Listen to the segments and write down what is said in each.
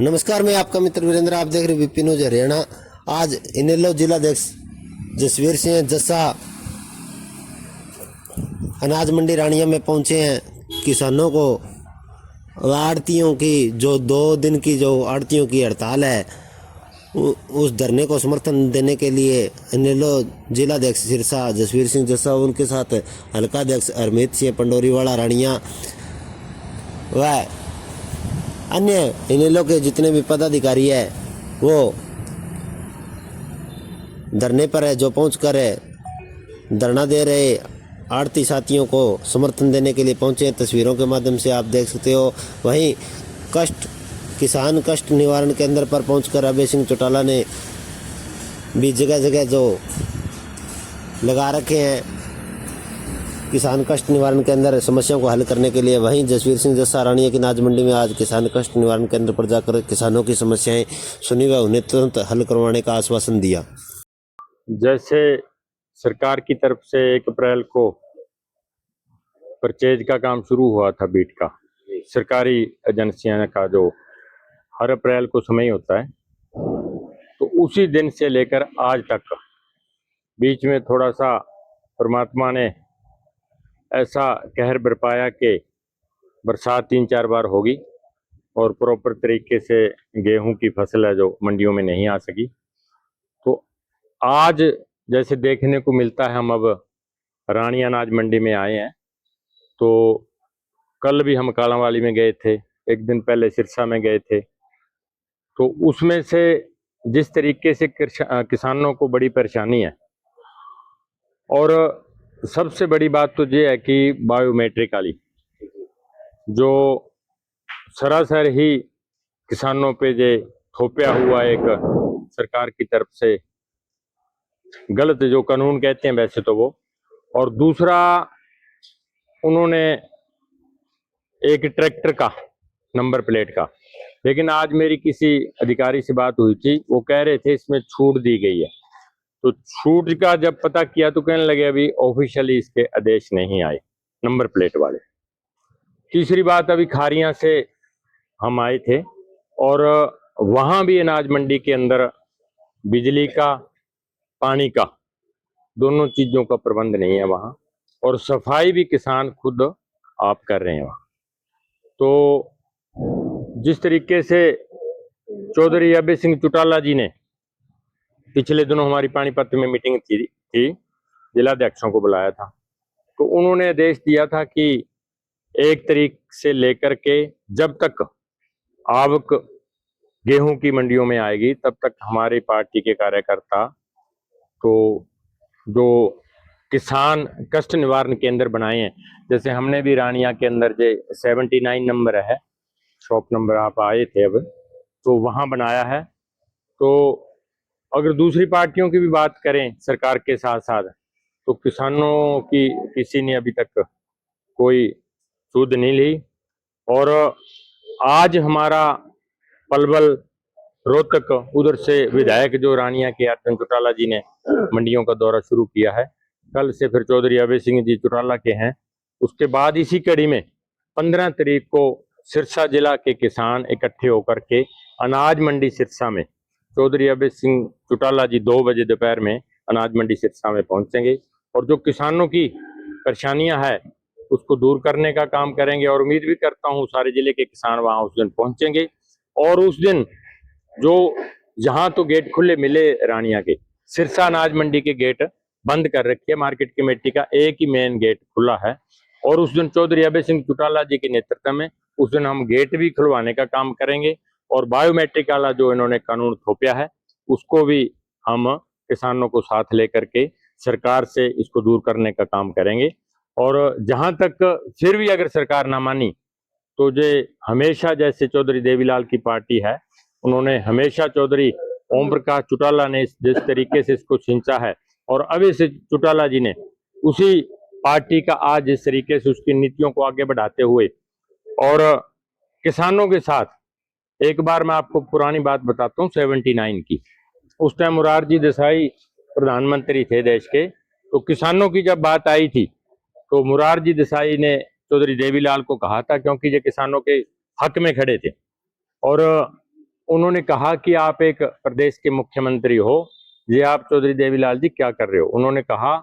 नमस्कार, मैं आपका मित्र वीरेंद्र। आप देख रहे विपिन न्यूज हरियाणा। आज इनेलो जिलाध्यक्ष जसवीर सिंह जस्सा अनाज मंडी रानिया में पहुंचे हैं। किसानों को आड़तियों की जो 2 दिन की जो आड़तियों की हड़ताल है उस धरने को समर्थन देने के लिए इनेलो जिलाध्यक्ष सिरसा जसवीर सिंह जस्सा, उनके साथ हल्का अध्यक्ष हरमीत सिंह पंडोरीवाला रानिया व अन्य इनेलो के जितने भी पदाधिकारी है वो धरने पर है, जो पहुंचकर धरना दे रहे आड़ती साथियों को समर्थन देने के लिए पहुंचे हैं। तस्वीरों के माध्यम से आप देख सकते हो। वहीं किसान कष्ट निवारण केंद्र पर पहुंचकर अभय सिंह चौटाला ने भी जगह जगह जो लगा रखे हैं किसान कष्ट निवारण केंद्र समस्याओं को हल करने के लिए। वहीं जसवीर सिंह जस्सा रानिया की अनाज मंडी में आज किसान कष्ट निवारण केंद्र पर जाकर किसानों की समस्याएं सुनी व उन्हें तुरंत हल करवाने का आश्वासन दिया। जैसे सरकार की तरफ से 1 अप्रैल को परचेज का काम शुरू हुआ था, बीट का सरकारी एजेंसियां का जो हर अप्रैल को समय होता है, तो उसी दिन से लेकर आज तक बीच में थोड़ा सा परमात्मा ने ऐसा कहर बरपाया कि बरसात 3-4 बार होगी और प्रॉपर तरीके से गेहूं की फसल है जो मंडियों में नहीं आ सकी। तो आज जैसे देखने को मिलता है, हम अब रानिया अनाज मंडी में आए हैं। तो कल भी हम कालांवाली में गए थे, 1 दिन पहले सिरसा में गए थे। तो उसमें से जिस तरीके से किसानों को बड़ी परेशानी है, और सबसे बड़ी बात तो ये है कि बायोमेट्रिक वाली जो सरासर ही किसानों पे जे थोपया हुआ एक सरकार की तरफ से गलत जो कानून कहते हैं वैसे तो वो, और दूसरा उन्होंने एक ट्रैक्टर का नंबर प्लेट का, लेकिन आज मेरी किसी अधिकारी से बात हुई थी, वो कह रहे थे इसमें छूट दी गई है। तो छूट का जब पता किया तो कहने लगे अभी ऑफिशियली इसके आदेश नहीं आए नंबर प्लेट वाले। तीसरी बात, अभी खारियां से हम आए थे और वहां भी अनाज मंडी के अंदर बिजली का, पानी का, दोनों चीजों का प्रबंध नहीं है वहां, और सफाई भी किसान खुद आप कर रहे हैं वहां। तो जिस तरीके से चौधरी अभय सिंह चौटाला जी ने पिछले दिनों हमारी पानीपत में मीटिंग थी, जिलाध्यक्षों को बुलाया था, तो उन्होंने आदेश दिया था कि 1 तारीख से लेकर के जब तक आवक गेहूं की मंडियों में आएगी तब तक हमारी पार्टी के कार्यकर्ता तो जो किसान कष्ट निवारण केंद्र बनाए हैं, जैसे हमने भी रानिया के अंदर जो 79 नंबर है, शॉप नंबर आप आए थे अब, तो वहां बनाया है। तो अगर दूसरी पार्टियों की भी बात करें सरकार के साथ साथ, तो किसानों की किसी ने अभी तक कोई सुध नहीं ली। और आज हमारा पलवल, रोहतक, उधर से विधायक जो रानिया के अर्जुन चौटाला जी ने मंडियों का दौरा शुरू किया है, कल से फिर चौधरी अभय सिंह जी चौटाला के हैं। उसके बाद इसी कड़ी में 15 तारीख को सिरसा जिला के किसान इकट्ठे होकर के अनाज मंडी सिरसा में चौधरी अभय सिंह चौटाला जी 2 बजे दोपहर में अनाज मंडी सिरसा में पहुंचेंगे और जो किसानों की परेशानियां है उसको दूर करने का काम करेंगे। और उम्मीद भी करता हूं सारे जिले के किसान वहां उस दिन पहुंचेंगे। और उस दिन जो जहां तो गेट खुले मिले रानिया के, सिरसा अनाज मंडी के गेट बंद कर रखे, मार्केट कमेटी का एक ही मेन गेट खुला है। और उस दिन चौधरी अभय सिंह चौटाला जी के नेतृत्व में उस दिन हम गेट भी खुलवाने का काम करेंगे, और बायोमेट्रिक वाला जो इन्होंने कानून थोपया है उसको भी हम किसानों को साथ लेकर के सरकार से इसको दूर करने का काम करेंगे। और जहां तक फिर भी अगर सरकार ना मानी तो जो हमेशा जैसे चौधरी देवीलाल की पार्टी है, उन्होंने हमेशा चौधरी ओम प्रकाश चौटाला ने जिस तरीके से इसको खींचा है, और अभय सिंह चौटाला जी ने उसी पार्टी का आज जिस तरीके से उसकी नीतियों को आगे बढ़ाते हुए और किसानों के साथ, एक बार मैं आपको पुरानी बात बताता हूँ 79 की, उस टाइम मोरारजी देसाई प्रधानमंत्री थे देश के, तो किसानों की जब बात आई थी तो मोरारजी देसाई ने चौधरी देवीलाल को कहा था, क्योंकि ये किसानों के हक में खड़े थे। और उन्होंने कहा कि आप एक प्रदेश के मुख्यमंत्री हो, ये आप चौधरी देवीलाल जी क्या कर रहे हो। उन्होंने कहा,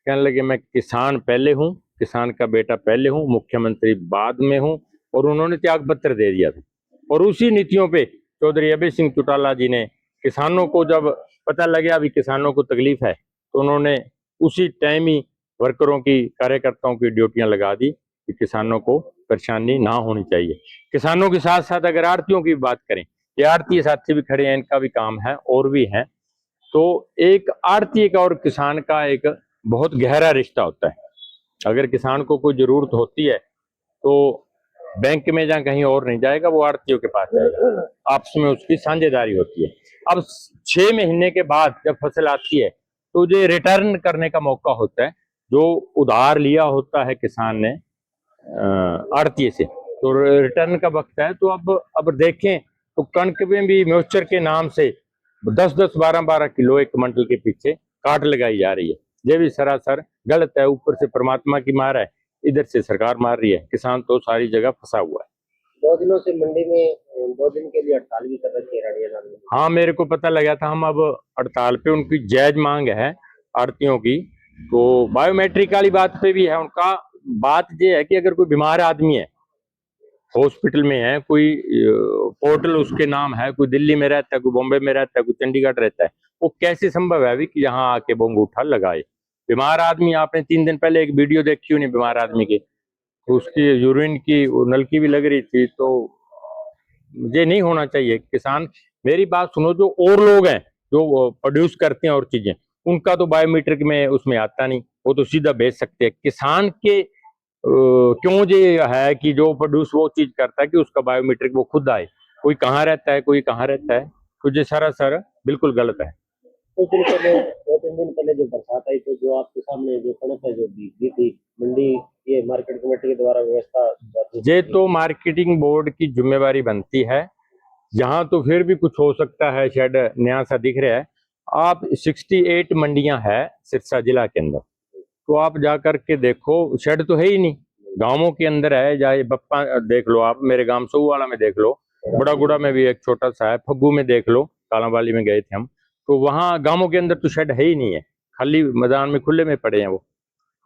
कहने लगे मैं किसान पहले हूँ, किसान का बेटा पहले हूँ, मुख्यमंत्री बाद में हूँ, और उन्होंने त्याग पत्र दे दिया था। और उसी नीतियों पे चौधरी अभय सिंह चौटाला जी ने किसानों को जब पता लगा अभी किसानों को तकलीफ है, तो उन्होंने उसी टाइम ही वर्करों की, कार्यकर्ताओं की ड्यूटियां लगा दी कि किसानों को परेशानी ना होनी चाहिए। किसानों के साथ साथ अगर आड़तियों की बात करें, ये आड़ती साथी भी खड़े हैं, इनका भी काम है और भी है। तो एक आड़ती का और किसान का एक बहुत गहरा रिश्ता होता है। अगर किसान को कोई जरूरत होती है तो बैंक में या कहीं और नहीं जाएगा, वो आड़तियों के पास जाएगा, आपस में उसकी साझेदारी होती है। अब 6 महीने के बाद जब फसल आती है तो ये रिटर्न करने का मौका होता है, जो उधार लिया होता है किसान ने आड़ती से, तो रिटर्न का वक्त है। तो अब देखें तो कणक में भी मॉइस्चर के नाम से 10-10, 12-12 किलो एक क्विंटल के पीछे काट लगाई जा रही है। ये भी सरासर गलत है। ऊपर से परमात्मा की मार है, इधर से सरकार मार रही है, किसान तो सारी जगह फंसा हुआ है। 2 दिनों से मंडी में 2 दिन के लिए हड़ताल भी कर रखी है रानिया साहब ने। हाँ, मेरे को पता लगा था। हम अब हड़ताल पे, उनकी जायज मांग है आड़तियों की, तो बायोमेट्रिक वाली बात पे भी है उनका। बात ये है कि अगर कोई बीमार आदमी है, हॉस्पिटल में है, कोई पोर्टल उसके नाम है, कोई दिल्ली में रहता है, कोई बॉम्बे में रहता है, कोई चंडीगढ़ रहता है, वो कैसे संभव है अभी कि यहाँ आके वो अंगूठा लगाए। बीमार आदमी, आपने 3 दिन पहले एक वीडियो देखी होनी बीमार आदमी की, तो उसकी यूरिन की नलकी भी लग रही थी। तो ये नहीं होना चाहिए। किसान, मेरी बात सुनो, जो और लोग हैं जो प्रोड्यूस करते हैं और चीजें, उनका तो बायोमेट्रिक में उसमें आता नहीं, वो तो सीधा बेच सकते हैं। किसान के क्यों ये है कि जो प्रोड्यूस वो चीज करता है कि उसका बायोमेट्रिक वो खुद आए, कोई कहाँ रहता है, कोई कहाँ रहता है, तो ये सरासर बिल्कुल गलत है। कुछ दिन पहले, 2-3 दिन पहले जो बरसात आई, तो जो आपके सामने जो कणक है जो भीगी थी मंडी, ये मार्केट कमेटी के द्वारा व्यवस्था ये तो मार्केटिंग बोर्ड की जिम्मेवारी बनती है। यहाँ तो फिर भी कुछ हो सकता है, शेड नया सा दिख रहा है। आप 68 मंडियां है सिरसा जिला के अंदर, तो आप जा करके देखो, शेड तो है ही नहीं, गांवों के अंदर है। जाए बप्पा देख लो, आप मेरे गांव सोवाला में देख लो, बड़ा गुड़ा में भी एक छोटा सा है, फग्गू में देख लो, कालावाली में गए थे हम, तो वहाँ गांवों के अंदर तो शेड है ही नहीं है, खाली मैदान में खुले में पड़े हैं वो।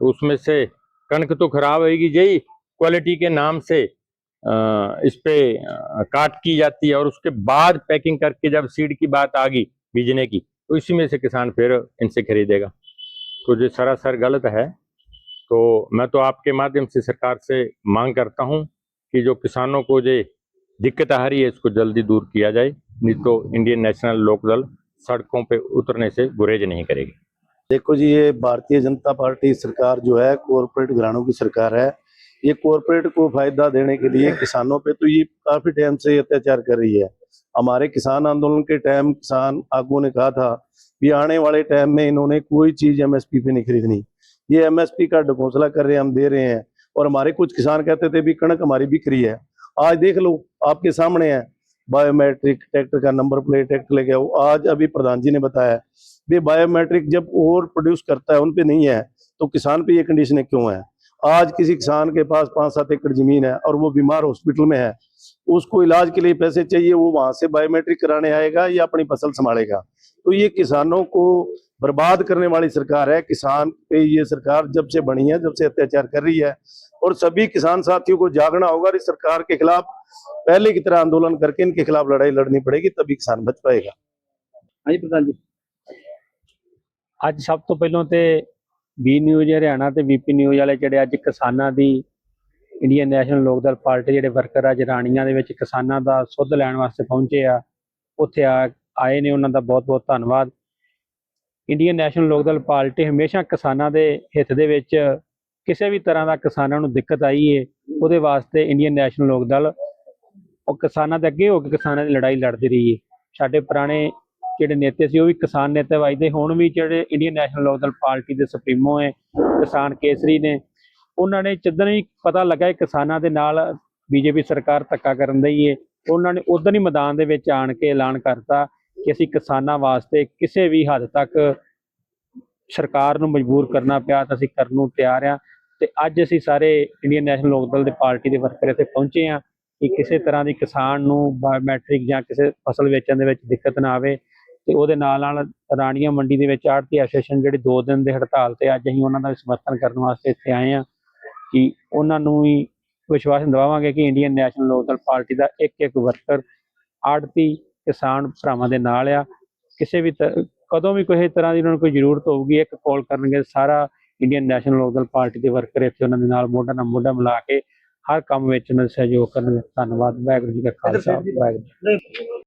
तो उसमें से कणक तो खराब होगी, यही क्वालिटी के नाम से इस पे काट की जाती है, और उसके बाद पैकिंग करके जब सीड की बात आ गई बीजने की, तो इसी में से किसान फिर इनसे खरीदेगा। तो ये सरासर गलत है। तो मैं तो आपके माध्यम से सरकार से मांग करता हूं कि जो किसानों को ये दिक्कत आ रही है, इसको जल्दी दूर किया जाए, नहीं तो इंडियन नेशनल लोकदल सड़कों पे उतरने से गुरेज नहीं करेगी। देखो जी, ये भारतीय जनता पार्टी सरकार जो है कॉरपोरेट घरानों की सरकार है। ये कॉरपोरेट को फायदा देने के लिए किसानों पे तो ये काफी टाइम से अत्याचार कर रही है। हमारे किसान आंदोलन के टाइम किसान आगुओं ने कहा था कि आने वाले टाइम में इन्होंने कोई चीज एमएसपी पे नहीं खरीदनी। ये एमएसपी का ढकोसला कर रहे हैं, हम दे रहे हैं। और हमारे कुछ किसान कहते थे भी कणक हमारी बिक रही है। आज देख लो, आपके सामने है बायोमेट्रिक, ट्रैक्टर का नंबर प्लेट ट्रैक्टर लेके आओ। आज अभी प्रधान जी ने बताया भी बायोमेट्रिक जब और प्रोड्यूस करता है उन पे नहीं है, तो किसान पे ये कंडीशनें क्यों है। आज किसी किसान के पास 5-7 एकड़ जमीन है और वो बीमार हॉस्पिटल में है, उसको इलाज के लिए पैसे चाहिए, वो वहां से बायोमेट्रिक कराने आएगा या अपनी फसल संभालेगा। तो ये किसानों को बर्बाद करने वाली सरकार है। किसान पे ये सरकार जब से बनी है, जब से अत्याचार कर रही है, और सभी किसान साथियों को जागना होगा। इस सरकार के खिलाफ पहले की तरह आंदोलन करके इनके खिलाफ लड़ाई लड़नी पड़ेगी, तभी किसान बच पाएगा। हाँ जी प्रधान जी। ਅੱਜ ਸਭ ਤੋਂ ਪਹਿਲਾਂ ਤੇ ਬੀ ਨਿਊਜ਼ ਹਰਿਆਣਾ ਤੇ ਵੀਪੀ ਨਿਊਜ਼ ਵਾਲੇ ਜਿਹੜੇ ਅੱਜ ਕਿਸਾਨਾਂ ਦੀ ਇੰਡੀਅਨ ਨੈਸ਼ਨਲ ਲੋਕ ਦਲ ਪਾਰਟੀ ਜਿਹੜੇ ਵਰਕਰ ਅੱਜ ਰਾਣੀਆਂ ਦੇ ਵਿੱਚ ਕਿਸਾਨਾਂ ਦਾ ਸੁੱਧ ਲੈਣ ਵਾਸਤੇ ਪਹੁੰਚੇ ਆ, ਉੱਥੇ ਆਏ ਨੇ, ਉਹਨਾਂ ਦਾ ਬਹੁਤ ਬਹੁਤ ਧੰਨਵਾਦ। ਇੰਡੀਅਨ ਨੈਸ਼ਨਲ ਲੋਕ ਦਲ ਪਾਰਟੀ ਹਮੇਸ਼ਾ ਕਿਸਾਨਾਂ ਦੇ ਹਿੱਤ ਦੇ ਵਿੱਚ ਕਿਸੇ ਵੀ ਤਰ੍ਹਾਂ ਦਾ ਕਿਸਾਨਾਂ ਨੂੰ ਦਿੱਕਤ ਆਈ ਹੈ, ਉਹਦੇ ਵਾਸਤੇ ਇੰਡੀਅਨ ਨੈਸ਼ਨਲ ਲੋਕ ਦਲ ਉਹ ਕਿਸਾਨਾਂ ਦੇ ਅੱਗੇ ਹੋ ਕੇ ਕਿਸਾਨਾਂ ਦੀ ਲੜਾਈ ਲੜਦੀ ਰਹੀ ਹੈ। ਸਾਡੇ ਪੁਰਾਣੇ ਜਿਹੜੇ ਨੇਤੇ ਸੀ ਉਹ ਵੀ ਕਿਸਾਨ ਨੇਤਾ ਵੱਜਦੇ, ਹੁਣ ਵੀ ਜਿਹੜੇ ਇੰਡੀਅਨ ਨੈਸ਼ਨਲ ਲੋਕ ਦਲ ਪਾਰਟੀ ਦੇ ਸੁਪਰੀਮੋ ਹੈ ਕਿਸਾਨ ਕੇਸਰੀ ਨੇ, ਉਹਨਾਂ ਨੇ ਜਦੋਂ ਹੀ ਪਤਾ ਲੱਗਾ ਕਿਸਾਨਾਂ ਦੇ ਨਾਲ ਬੀਜੇਪੀ ਸਰਕਾਰ ਧੱਕਾ ਕਰਨ ਦੀ ਹੈ, ਉਹਨਾਂ ਨੇ ਉਦੋਂ ਹੀ ਮੈਦਾਨ ਦੇ ਵਿੱਚ ਆਣ ਕੇ ਐਲਾਨ ਕਰਤਾ ਕਿ ਅਸੀਂ ਕਿਸਾਨਾਂ ਵਾਸਤੇ ਕਿਸੇ ਵੀ ਹੱਦ ਤੱਕ ਸਰਕਾਰ ਨੂੰ ਮਜਬੂਰ ਕਰਨਾ ਪਿਆ ਤਾਂ ਅਸੀਂ ਕਰਨ ਨੂੰ ਤਿਆਰ ਹਾਂ। ਤੇ ਅੱਜ ਅਸੀਂ ਸਾਰੇ ਇੰਡੀਅਨ ਨੈਸ਼ਨਲ ਲੋਕ ਦਲ ਦੇ ਪਾਰਟੀ ਦੇ ਵਰਕਰ ਇੱਥੇ ਪਹੁੰਚੇ ਹਾਂ ਕਿ ਕਿਸੇ ਤਰ੍ਹਾਂ ਦੀ ਕਿਸਾਨ ਨੂੰ ਬਾਇਓਮੈਟ੍ਰਿਕ ਜਾਂ ਕਿਸੇ ਫਸਲ ਵੇਚਣ ਦੇ ਵਿੱਚ ਦਿੱਕਤ ਨਾ ਆਵੇ। ਤੇ ਉਹਦੇ ਨਾਲ ਨਾਲ ਰਾਣੀਆਂ ਮੰਡੀ ਦੇ ਵਿੱਚ ਆੜ੍ਹਤੀ ਐਸੋਸੀਏਸ਼ਨ ਜਿਹੜੀ 2 ਦਿਨ ਦੇ ਹੜਤਾਲ ਤੇ ਅੱਜ ਅਸੀਂ ਉਹਨਾਂ ਦਾ ਵੀ ਸਮਰਥਨ ਕਰਨ ਵਾਸਤੇ ਇੱਥੇ ਆਏ ਹਾਂ ਕਿ ਉਹਨਾਂ ਨੂੰ ਵੀ ਵਿਸ਼ਵਾਸ ਦਿਵਾਵਾਂਗੇ ਕਿ ਇੰਡੀਅਨ ਨੈਸ਼ਨਲ ਲੋਕ ਦਲ ਪਾਰਟੀ ਦਾ ਇੱਕ ਇੱਕ ਵਰਕਰ ਆੜ੍ਹਤੀ ਕਿਸਾਨ ਭਰਾਵਾਂ ਦੇ ਨਾਲ ਆ। ਕਿਸੇ ਵੀ ਕਦੋਂ ਵੀ ਕਿਸੇ ਤਰ੍ਹਾਂ ਦੀ ਉਹਨਾਂ ਨੂੰ ਕੋਈ ਜ਼ਰੂਰਤ ਹੋਊਗੀ ਇੱਕ ਕਾਲ ਕਰਨਗੇ, ਸਾਰਾ ਇੰਡੀਅਨ ਨੈਸ਼ਨਲ ਲੋਕ ਦਲ ਪਾਰਟੀ ਦੇ ਵਰਕਰ ਇੱਥੇ ਉਹਨਾਂ ਦੇ ਨਾਲ ਮੋਢਾ ਨਾਲ ਮੋਢਾ ਮਿਲਾ ਕੇ ਹਰ ਕੰਮ ਵਿੱਚ ਉਹਨਾਂ ਦਾ ਸਹਿਯੋਗ ਕਰਨਗੇ। ਧੰਨਵਾਦ। ਵਾਹਿਗੁਰੂ ਜੀ ਕਾ ਖਾਲਸਾ, ਵਾਹਿਗੁਰੂ ਜੀ ਕੀ ਫਤਿਹ।